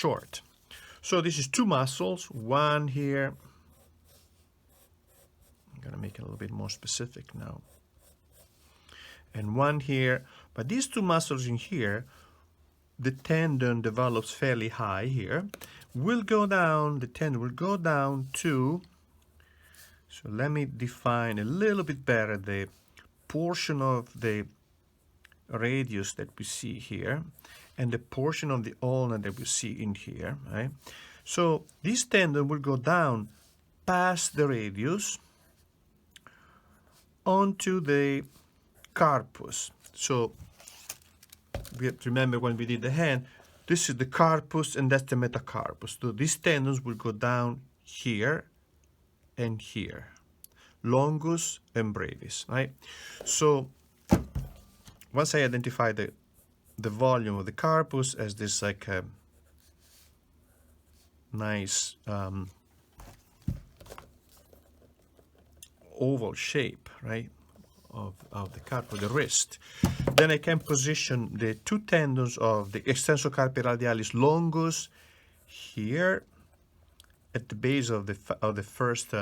short. So this is two muscles, one here. I'm going to make it a little bit more specific now. And one here. But these two muscles in here, the tendon develops fairly high here. Will go down, the tendon will go down to, so let me define a little bit better the portion of the radius that we see here and the portion of the ulna that we see in here, right? So this tendon will go down past the radius onto the carpus. So we have to remember when we did the hand, this is the carpus and that's the metacarpus. So these tendons will go down here and here, longus and brevis, right? So once I identify the volume of the carpus as this like a nice oval shape, right, of the carpus, the wrist, then I can position the two tendons of the extensor carpi radialis longus here at the base of the first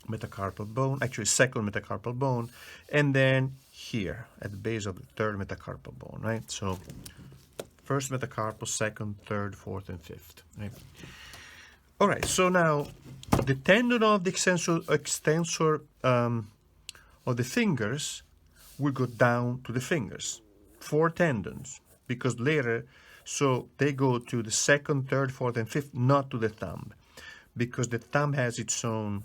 metacarpal bone, actually second metacarpal bone, and then here at the base of the third metacarpal bone, right? So first metacarpal, second, third, fourth, and fifth, right? All right, so now the tendon of the extensor of the fingers will go down to the fingers. 4 tendons, because later, so they go to the second, third, fourth, and fifth, not to the thumb, because the thumb has its own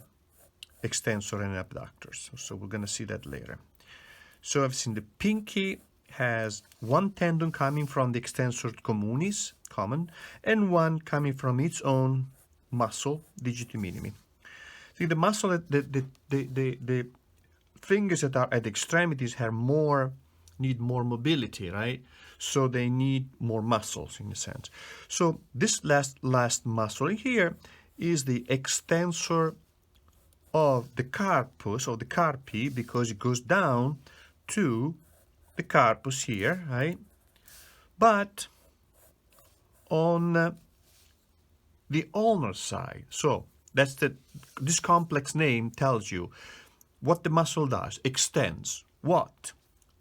extensor and abductors. So we're going to see that later. So I've seen the pinky has 1 tendon coming from the extensor communis, common, and 1 coming from its own muscle, digiti minimi. See, the muscle, the fingers that are at the extremities need more mobility, right? So they need more muscles in a sense. So this last muscle in here is the extensor of the carpus, or the carpi, because it goes down to the carpus here, right? But on the ulnar side. So that's this complex name tells you what the muscle does. Extends what?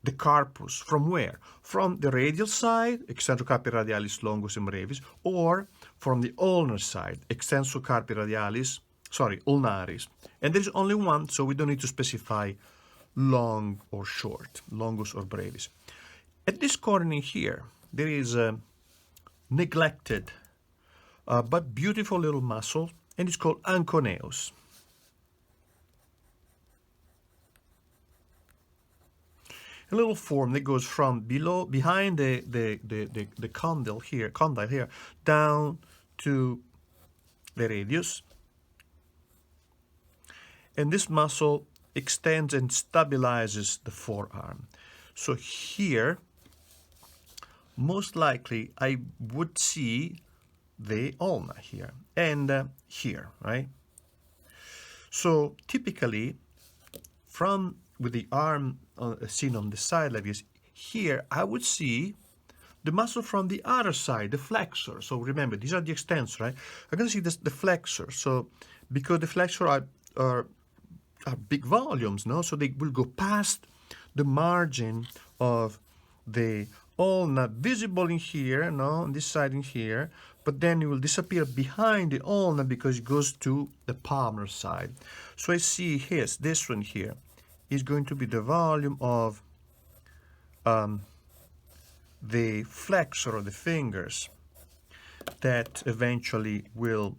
The carpus. From where? From the radial side, extensor carpi radialis longus and brevis, or from the ulnar side, extensor carpi radialis, ulnaris. And there's only one, so we don't need to specify long or short, longus or brevis. At this corner here, there is a neglected but beautiful little muscle, and it's called Anconeus. A little form that goes from behind the condyle here, down to the radius. And this muscle extends and stabilizes the forearm. So here, most likely, I would see the ulna here and here, right? So typically, with the arm seen on the side like this, here I would see the muscle from the other side, the flexor. So remember, these are the extensors, right? I'm going to see the flexor. So because the flexor are big volumes, no? So they will go past the margin of the ulna, visible in here, no, on this side in here, but then it will disappear behind the ulna because it goes to the palmar side. So I see this one here is going to be the volume of the flexor of the fingers that eventually will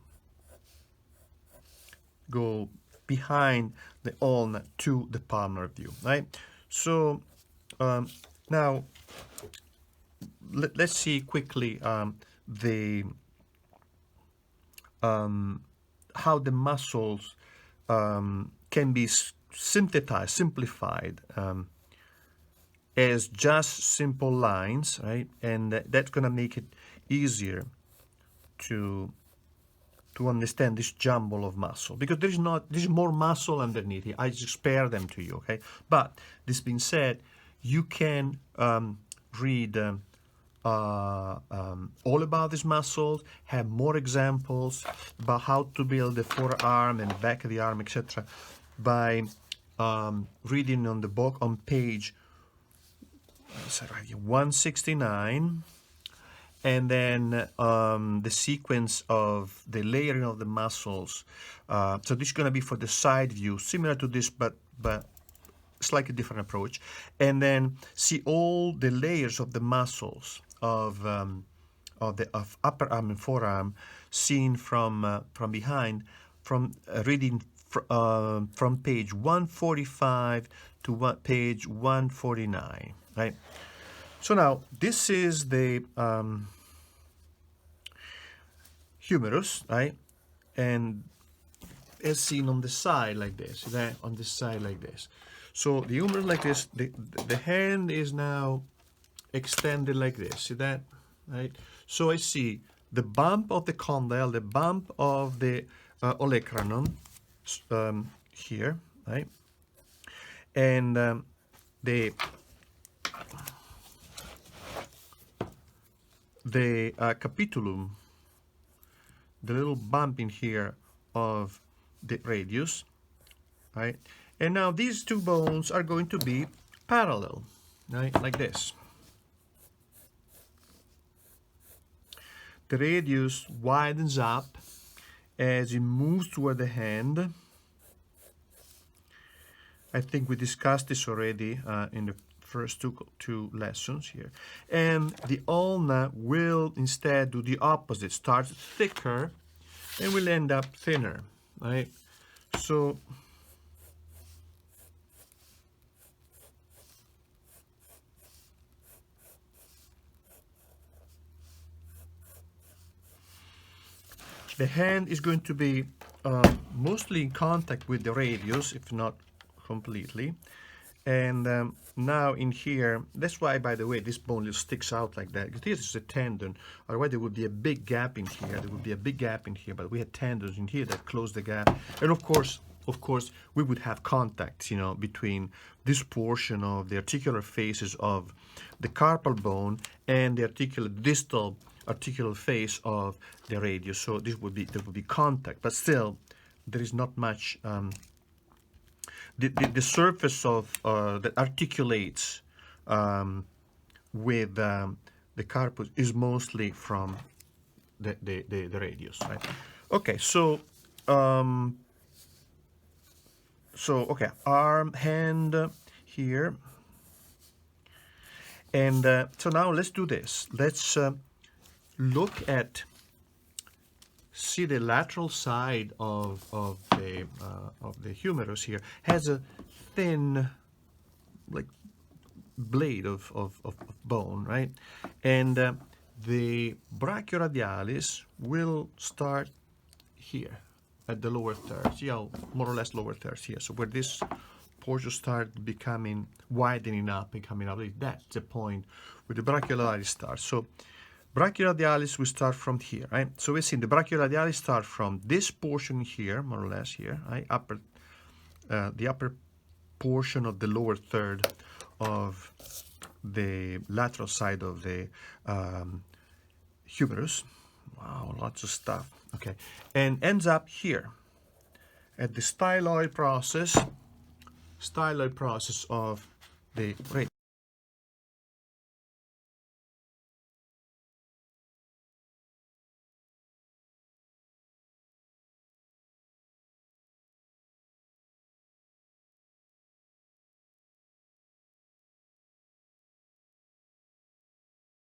go behind the ulna to the palmar view, right? So now let's see quickly how the muscles can be simplified as just simple lines, right? And that's going to make it easier to understand this jumble of muscle, because there's more muscle underneath here. I just spare them to you, okay? But this being said, you can read all about these muscles, have more examples about how to build the forearm and back of the arm, etc., by reading on the book on page 169, and then the sequence of the layering of the muscles. So this is going to be for the side view, similar to this, but slightly different approach. And then see all the layers of the muscles of upper arm and forearm, seen from behind, from reading from page 145 to page 149, right? So now this is the humerus, right? And as seen on the side like this, right? On the side like this. So the humerus like this, the hand is now extended like this, see that, right? So I see the bump of the condyle, the bump of the olecranon here, right? And the capitulum, the little bump in here of the radius, right? And now these two bones are going to be parallel, right? Like this. The radius widens up as it moves toward the hand. I think we discussed this already in the first two lessons here. And the ulna will instead do the opposite, starts thicker and will end up thinner, right? So the hand is going to be mostly in contact with the radius, if not completely. And now in here, that's why, by the way, this bone just sticks out like that, because this is a tendon. Otherwise, there would be a big gap in here. There would be a big gap in here, but we had tendons in here that close the gap. And of course, we would have contacts, you know, between this portion of the articular faces of the carpal bone and the distal articular face of the radius. So there would be contact, but still, there is not much. The surface of that articulates with the carpus is mostly from the radius, right? Okay, so okay, arm, hand here, and so now let's do this. Let's look at. See, the lateral side of the humerus here has a thin, like, blade of bone, right? And the brachioradialis will start here at the lower third. See how more or less lower third here. So where this portion starts becoming widening up and coming up, that's the point where the brachioradialis starts. So brachioradialis will start from here, right? So we've seen the brachioradialis start from this portion here, more or less here, right? The upper portion of the lower third of the lateral side of the humerus. Wow, lots of stuff. Okay, and ends up here at the styloid process of the radius.